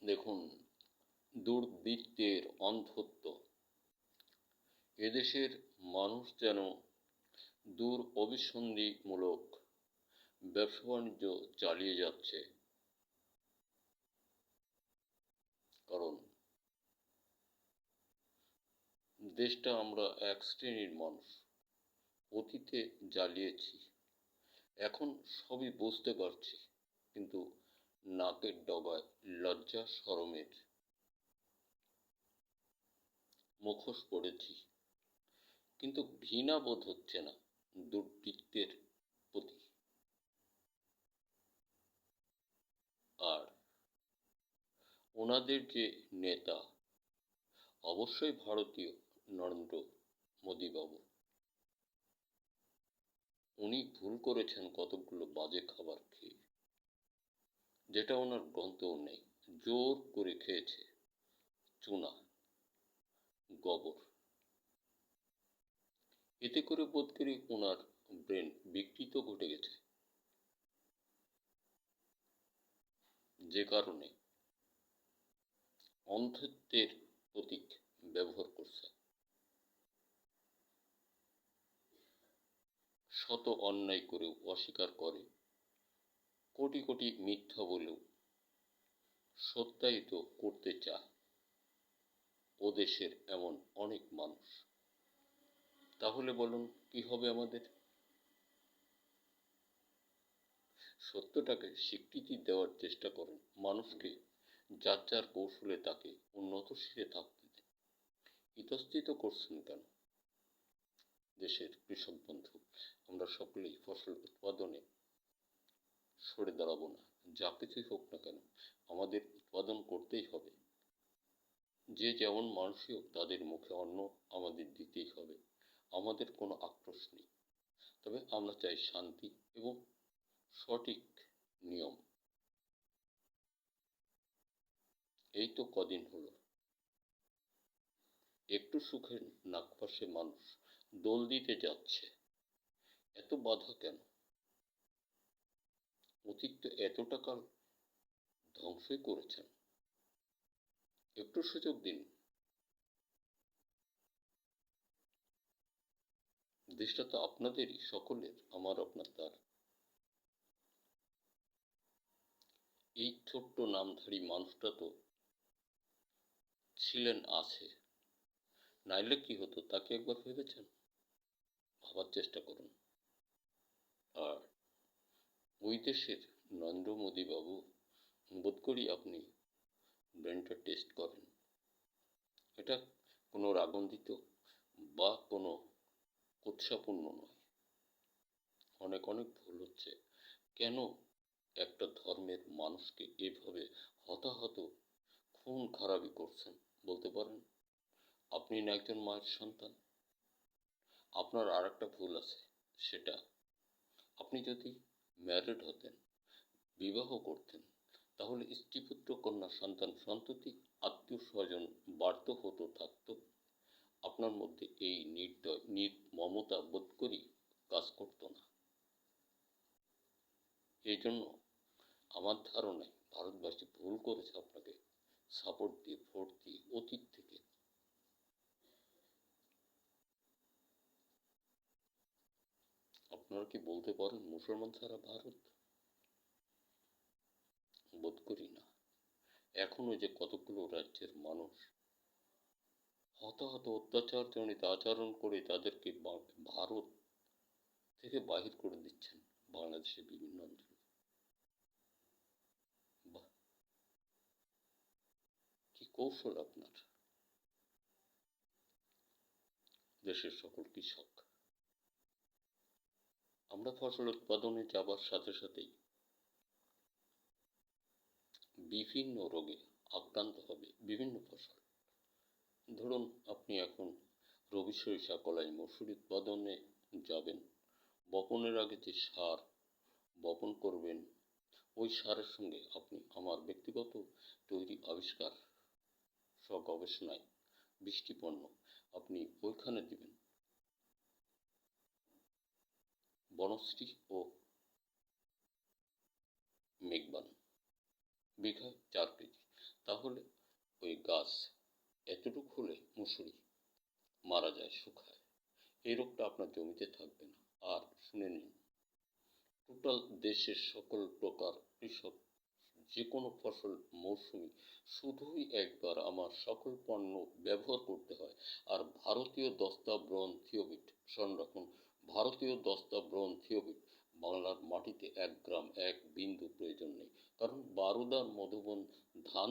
দেখুন, দুর্বৃত্তের অন্ধত্ব। এদেশের মানুষ যেন অভিসন্ধিমূলক ব্যবসা বাণিজ্য চালিয়ে যাচ্ছে, কারণ দেশটা আমরা এক শ্রেণীর মানুষ অতীতে জ্বালিয়েছি, এখন সবই বুঝতে পারছি, কিন্তু নাকের ডগায় লজ্জা শরমের মুখোশ পড়েছি, কিন্তু ঘৃণা বোধ হচ্ছে না দুর্বৃত্তের প্রতি। আর ওনাদের যে নেতা, অবশ্যই ভারতীয় নরেন্দ্র মোদী বাবু, উনি ভুল করেছেন কতকগুলো বাজে খাবার খেয়ে, যেটা ওনার গ্রন্থও নেই। জোর করে খেয়েছে চুনা, গোবর। এতে করে বোধ করি ওনার ব্রেন বিকৃত ঘটে গেছে, যে কারণে অন্ধত্বের প্রতীক ব্যবহার করছে। শত অন্যায় করেও অস্বীকার করে, কোটি কোটি মিথ্যা বলেও সত্যায়িত করতে চায় ও দেশের এমন অনেক মানুষ। তাহলে বলুন কি হবে আমাদের? সত্যটাকে স্বীকৃতি দেওয়ার চেষ্টা করেন, মানুষকে যার যার কৌশলে তাকে উন্নত শিরে থাকতে দেন। ইতস্তত করছেন কেন? দেশের কৃষক বন্ধু, আমরা সকলেই ফসল উৎপাদনে সরে দাঁড়াবো না। যা কিছুই হোক না কেন, আমাদের উৎপাদন করতেই হবে। যে যেমন মানুষই হোক, তাদের মুখে অন্ন আমাদের দিতেই হবে। আমাদের কোনো আক্রোশ নেই, তবে আমরা চাই শান্তি এবং সঠিক নিয়ম। এই তো কদিন হলো একটু সুখের নাগপাশে মানুষ দোল দিতে যাচ্ছে, এত বাধা কেন? অতীত তো এতটা কাল ধ্বংসই করেছেন, একটু সুযোগ দিন। দেশটা তো আপনাদেরই, সকলের, আমার আপনার তার। এই ছোট্ট নামধারী মানুষটা তো ছিলেন, আছে, নাইলে কি হতো তাকে একবার ভেবেছেন? ভাবার চেষ্টা করুন। আর ওই দেশের নরেন্দ্র মোদী বাবু, বোধ করি আপনি ব্রেনটা টেস্ট করেন। এটা কোনো রাগান্বিত বা কোনো উৎসাহপূর্ণ নয়। অনেক অনেক ভুল হচ্ছে। কেন একটা ধর্মের মানুষকে এভাবে হতাহত খুন খারাপি করছেন বলতে পারেন? আপনি না একজন মায়ের সন্তান? আপনার আর একটা ভুল আছে, সেটা আপনি যদি ম্যারিড হতেন, বিবাহ করতেন, তাহলে স্ত্রী পুত্র কন্যা সন্তান সন্ততি আত্মীয় স্বজন বাড়ত হতো, থাকতো। আপনার মধ্যে এই নির্দয় মমতা বোধ করি কাজ করতো না। এই জন্য আমার ধারণায় ভারতবাসী ভুল করেছে আপনাকে সাপোর্ট দিয়ে, ভোট দিয়ে, অতীত থেকে। আপনারা কি বলতে পারেন মুসলমান ছাড়া ভারত? বোধ করি না। এখনো যে কতগুলো রাজ্যের মানুষ হতাহত অত্যাচারজনিত আচরণ করে তাদেরকে ভারত থেকে বাহির করে দিচ্ছেন বাংলাদেশের বিভিন্ন অঞ্চলে। কি কৌশল আপনার! দেশের সকল কৃষক, আমরা ফসল উৎপাদনে যাবার সাথে সাথেই বিভিন্ন রোগে আক্রান্ত হবে বিভিন্ন ফসল। ধরুন আপনি এখন রবি সরিষা, কলাই, মসুর উৎপাদনে যাবেন, বপনের আগে যে সার বপন করবেন, ওই সারের সঙ্গে আপনি আমার ব্যক্তিগত তৈরি আবিষ্কার গবেষণায় বৃষ্টিপণ্য আপনি ওইখানে দিবেন বনশ্রী ও মেঘবান, বিঘায় 4 কেজি। তাহলে ওই গাছ এতটুকু হলে মুসুরি মারা যায়, শুকায়। এই রোগটা আপনার জমিতে থাকবে না। আর শুনে নিন, টোটাল দেশের সকল প্রকার কৃষক যে কোনো ফসল মৌসুমি শুধুই একবার আমার সকল পণ্য ব্যবহার করতে হয়। আর ভারতীয় দস্তা ব্রোন থিওবিট, স্মরণ রাখুন, ভারতীয় দস্তা ব্রোন থিওবিট বাংলার মাটিতে 1 গ্রাম 1 বিন্দু প্রয়োজন নেই। কারণ বারুদার মধুবন ধান